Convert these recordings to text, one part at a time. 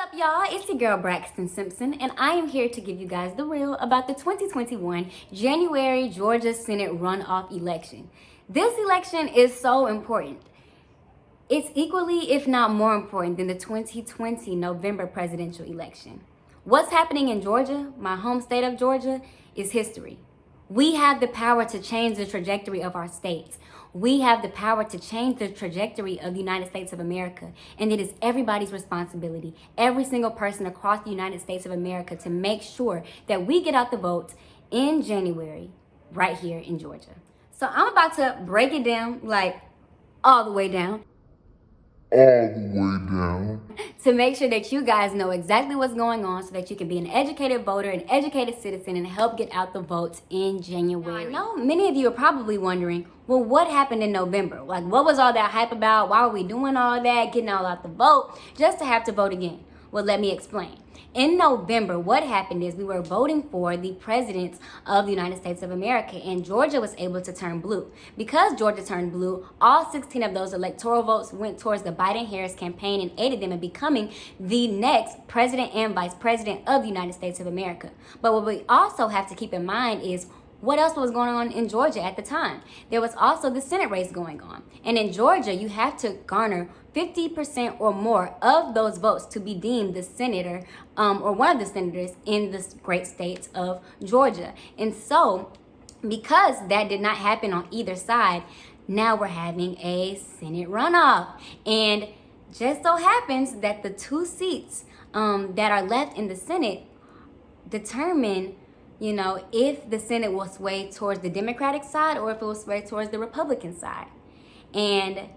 up, y'all? It's your girl Braxton Simpson, and I am here to give you guys the real about the 2021 January Georgia Senate runoff election. This election is so important. It's equally, if not more important, than the 2020 November presidential election. What's happening in Georgia, my home state of Georgia, is history. We have the power to change the trajectory of our states. We have the power to change the trajectory of the United States of America. And it is everybody's responsibility, every single person across the United States of America, to make sure that we get out the votes in January right here in Georgia. So I'm about to break it down, like all the way down, to make sure that you guys know exactly what's going on so that you can be an educated voter, an educated citizen, and help get out the votes in January. Now, I know many of you are probably wondering, well, what happened in November? Like, what was all that hype about? Why were we doing all that, getting all out the vote, just to have to vote again? Well, let me explain. In November, what happened is we were voting for the presidents of the United States of America, and Georgia was able to turn blue. Because Georgia turned blue, all 16 of those electoral votes went towards the Biden-Harris campaign and aided them in becoming the next president and vice president of the United States of America. But what we also have to keep in mind is what else was going on in Georgia at the time? There was also the Senate race going on. And in Georgia, you have to garner 50% or more of those votes to be deemed the senator or one of the senators in this great state of Georgia. And so, because that did not happen on either side, now we're having a Senate runoff. And just so happens that the two seats that are left in the Senate determine if the Senate will sway towards the Democratic side or if it will sway towards the Republican side. And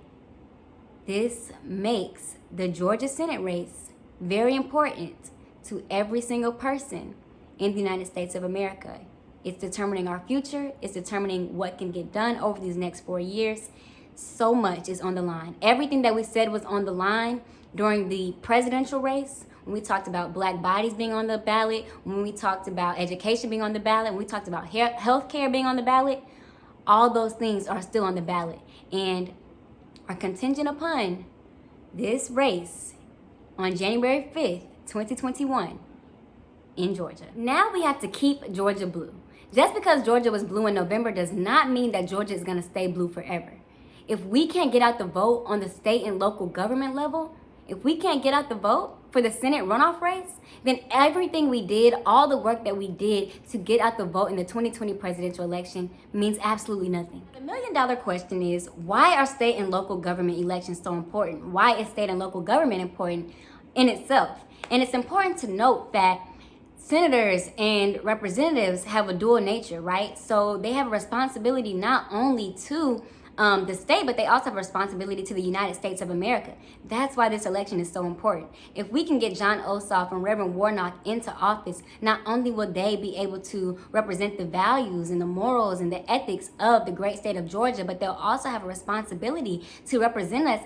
this makes the Georgia Senate race very important to every single person in the United States of America. It's determining our future. It's determining what can get done over these next 4 years. So much is on the line. Everything that we said was on the line during the presidential race, when we talked about black bodies being on the ballot, when we talked about education being on the ballot, when we talked about health care being on the ballot, all those things are still on the ballot and are contingent upon this race on January 5th, 2021 in Georgia. Now we have to keep Georgia blue. Just because Georgia was blue in November does not mean that Georgia is going to stay blue forever. If we can't get out the vote on the state and local government level, if we can't get out the vote for the Senate runoff race, then everything we did, all the work that we did to get out the vote in the 2020 presidential election means absolutely nothing. The million-dollar question is, why are state and local government elections so important? Why is state and local government important in itself? And it's important to note that senators and representatives have a dual nature, right? So they have a responsibility not only to the state, but they also have a responsibility to the United States of America. That's why this election is so important. If we can get John Ossoff and Reverend Warnock into office, not only will they be able to represent the values and the morals and the ethics of the great state of Georgia, but they'll also have a responsibility to represent us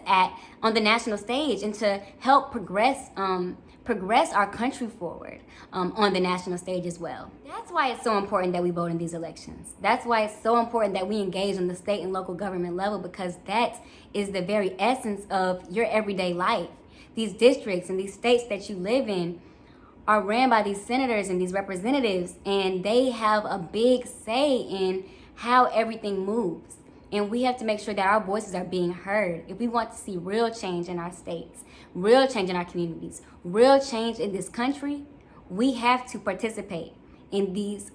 on the national stage and to help progress our country forward on the national stage as well. That's why it's so important that we vote in these elections. That's why it's so important that we engage on the state and local government level, because that is the very essence of your everyday life. These districts and these states that you live in are ran by these senators and these representatives, and they have a big say in how everything moves. And we have to make sure that our voices are being heard. If we want to see real change in our states, real change in our communities, real change in this country, we have to participate in these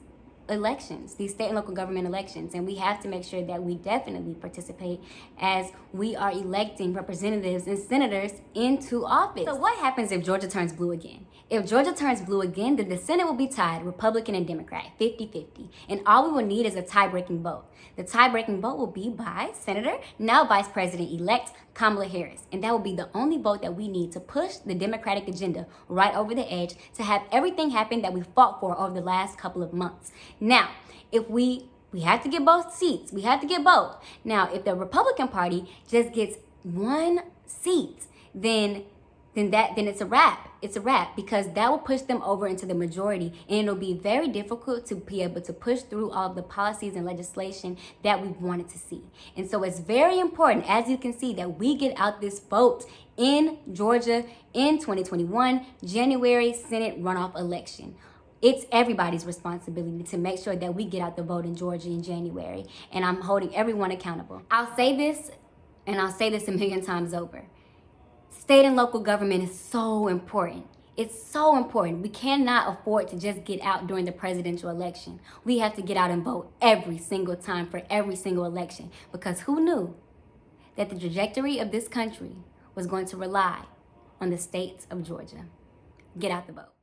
elections, these state and local government elections. And we have to make sure that we definitely participate as we are electing representatives and senators into office. So what happens if Georgia turns blue again? If Georgia turns blue again, then the Senate will be tied, Republican and Democrat, 50-50. And all we will need is a tie-breaking vote. The tie-breaking vote will be by Senator, now Vice President-elect Kamala Harris. And that will be the only vote that we need to push the Democratic agenda right over the edge to have everything happen that we fought for over the last couple of months. Now, if we have to get both seats. We have to get both. Now, if the Republican Party just gets one seat, then then it's a wrap. It's a wrap, because that will push them over into the majority, and it'll be very difficult to be able to push through all of the policies and legislation that we wanted to see. And so it's very important, as you can see, that we get out this vote in Georgia in 2021 January Senate runoff election. It's everybody's responsibility to make sure that we get out the vote in Georgia in January, and I'm holding everyone accountable. I'll say this, and I'll say this a million times over. State and local government is so important. It's so important. We cannot afford to just get out during the presidential election. We have to get out and vote every single time for every single election, because who knew that the trajectory of this country was going to rely on the state of Georgia? Get out the vote.